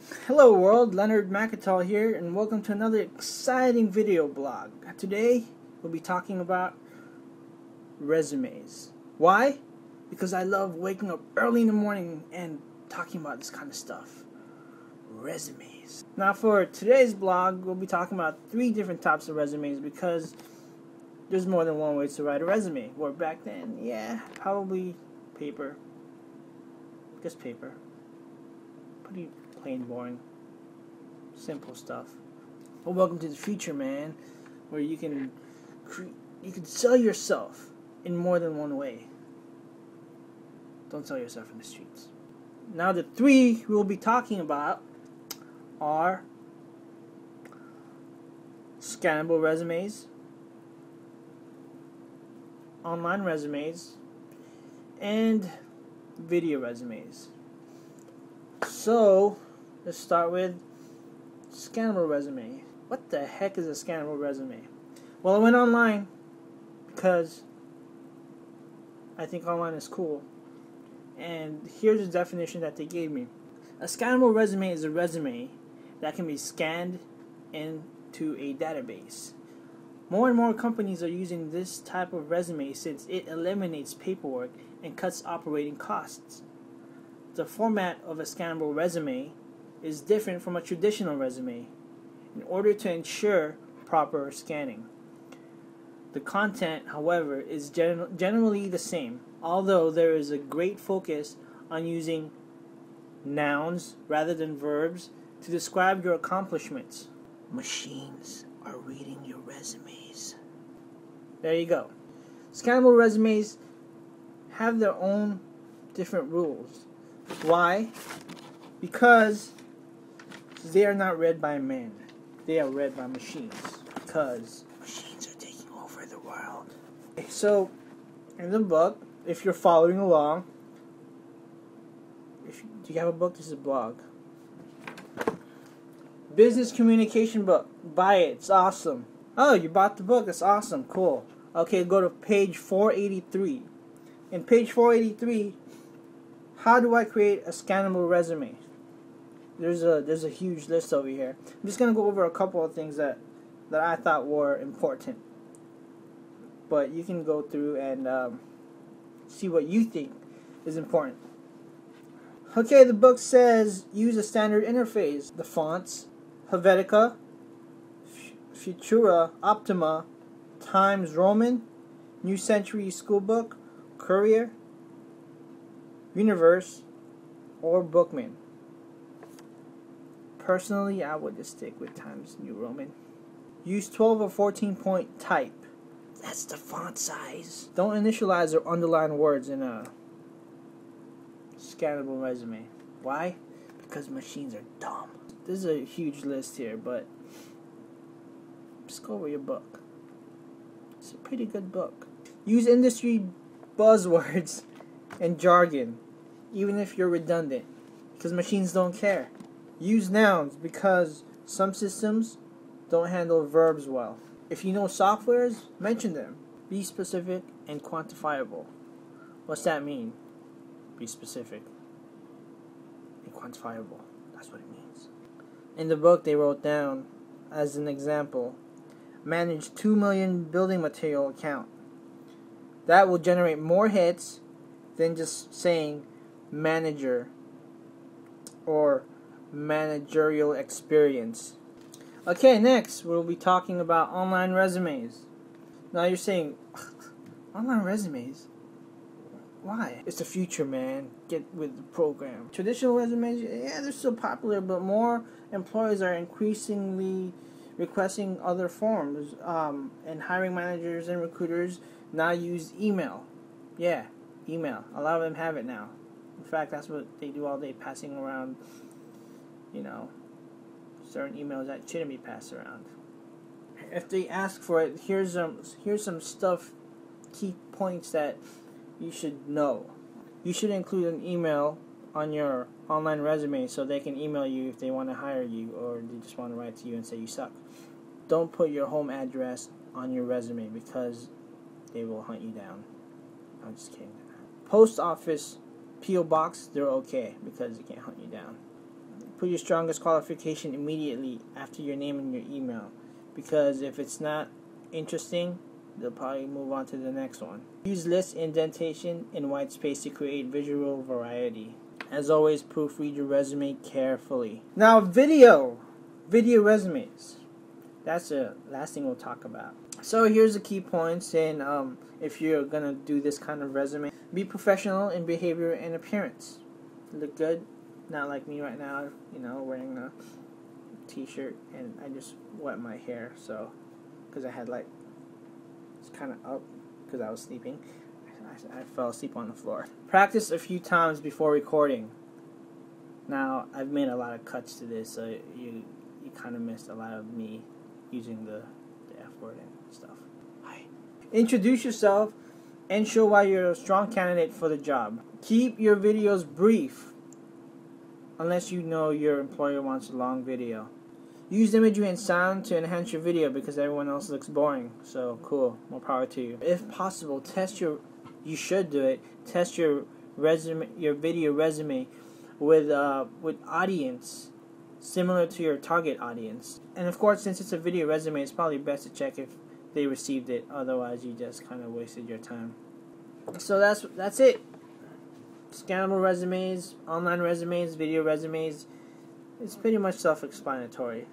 Hello world, Leonard Macatall here, and welcome to another exciting video blog. Today, we'll be talking about resumes. Why? Because I love waking up early in the morning and talking about this kind of stuff. Resumes. Now for today's blog, we'll be talking about 3 different types of resumes because there's more than one way to write a resume. Or back then, yeah, probably paper. Just paper. Pretty plain boring. Simple stuff. Well, welcome to the future, man, where you can sell yourself in more than one way. Don't sell yourself in the streets. Now the 3 we'll be talking about are scannable resumes, online resumes, and video resumes. So, let's start with scannable resume. What the heck is a scannable resume? Well, I went online because I think online is cool. And here's the definition that they gave me. A scannable resume is a resume that can be scanned into a database. More and more companies are using this type of resume since it eliminates paperwork and cuts operating costs. The format of a scannable resume is different from a traditional resume in order to ensure proper scanning. The content, however, is generally the same, although there is a great focus on using nouns rather than verbs to describe your accomplishments. Machines are reading your resumes. There you go. Scannable resumes have their own different rules. Why? Because they are not read by men. They are read by machines. Because machines are taking over the world. So, in the book, if you're following along, do you have a book? This is a blog. Business communication book. Buy it. It's awesome. Oh, you bought the book. That's awesome. Cool. Okay, go to page 483. In page 483, how do I create a scannable resume? There's a huge list over here. I'm just gonna go over a couple of things that I thought were important. But you can go through and see what you think is important. Okay, the book says use a standard interface. The fonts: Helvetica, Futura, Optima, Times Roman, New Century Schoolbook, Courier, Universe, or Bookman. Personally, I would just stick with Times New Roman. Use 12 or 14 point type. That's the font size. Don't initialize or underline words in a scannable resume. Why? Because machines are dumb. This is a huge list here, but just go over your book. It's a pretty good book. Use industry buzzwords and jargon, even if you're redundant, because machines don't care. Use nouns because some systems don't handle verbs well. If you know softwares, mention them. Be specific and quantifiable. What's that mean? Be specific and quantifiable. That's what it means. In the book, they wrote down, as an example, manage 2 million building material account. That will generate more hits than just saying manager or managerial experience. Okay, next we'll be talking about online resumes. Now you're saying, online resumes? Why? It's the future, man. Get with the program. Traditional resumes, yeah, they're still popular, but more employers are increasingly requesting other forms, and hiring managers and recruiters now use email. Yeah, email. A lot of them have it now. In fact, that's what they do all day, passing around, certain emails that shouldn't be passed around. If they ask for it, here's some stuff, key points that you should know. You should include an email on your online resume so they can email you if they want to hire you or they just want to write to you and say you suck. Don't put your home address on your resume because they will hunt you down. I'm just kidding. Post office, P.O. box, they're okay because they can't hunt you down. put your strongest qualification immediately after your name and your email, because if it's not interesting, they'll probably move on to the next one. Use list indentation and white space to create visual variety. As always, proofread your resume carefully. Now, video resumes. That's the last thing we'll talk about. So here's the key points, and if you're gonna do this kind of resume, be professional in behavior and appearance. Look good, not like me right now, wearing a t-shirt, and I just wet my hair, so, because I had it's kind of up, because I was sleeping. I fell asleep on the floor. Practice a few times before recording. Now, I've made a lot of cuts to this, so you kind of missed a lot of me using the F word and stuff. Hi. Introduce yourself and show why you're a strong candidate for the job. Keep your videos brief, unless you know your employer wants a long video. Use imagery and sound to enhance your video because everyone else looks boring. So cool, more power to you. If possible, you should do it. Test your video resume with audience similar to your target audience. And of course, since it's a video resume, it's probably best to check if they received it. Otherwise, you just kind of wasted your time. So that's it. Scannable resumes, online resumes, video resumes. It's pretty much self-explanatory.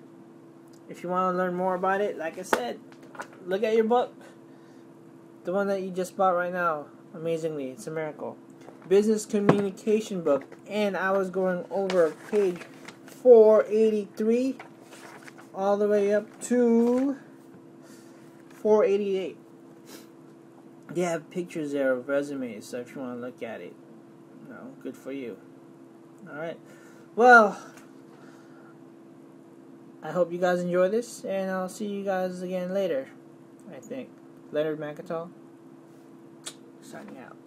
If you want to learn more about it, like I said, look at your book. The one that you just bought right now. Amazingly, it's a miracle. Business communication book. And I was going over page 483 all the way up to 488. They have pictures there of resumes, so if you want to look at it, good for you. Alright. Well, I hope you guys enjoy this, and I'll see you guys again later, I think. Leonard McIntyre, signing out.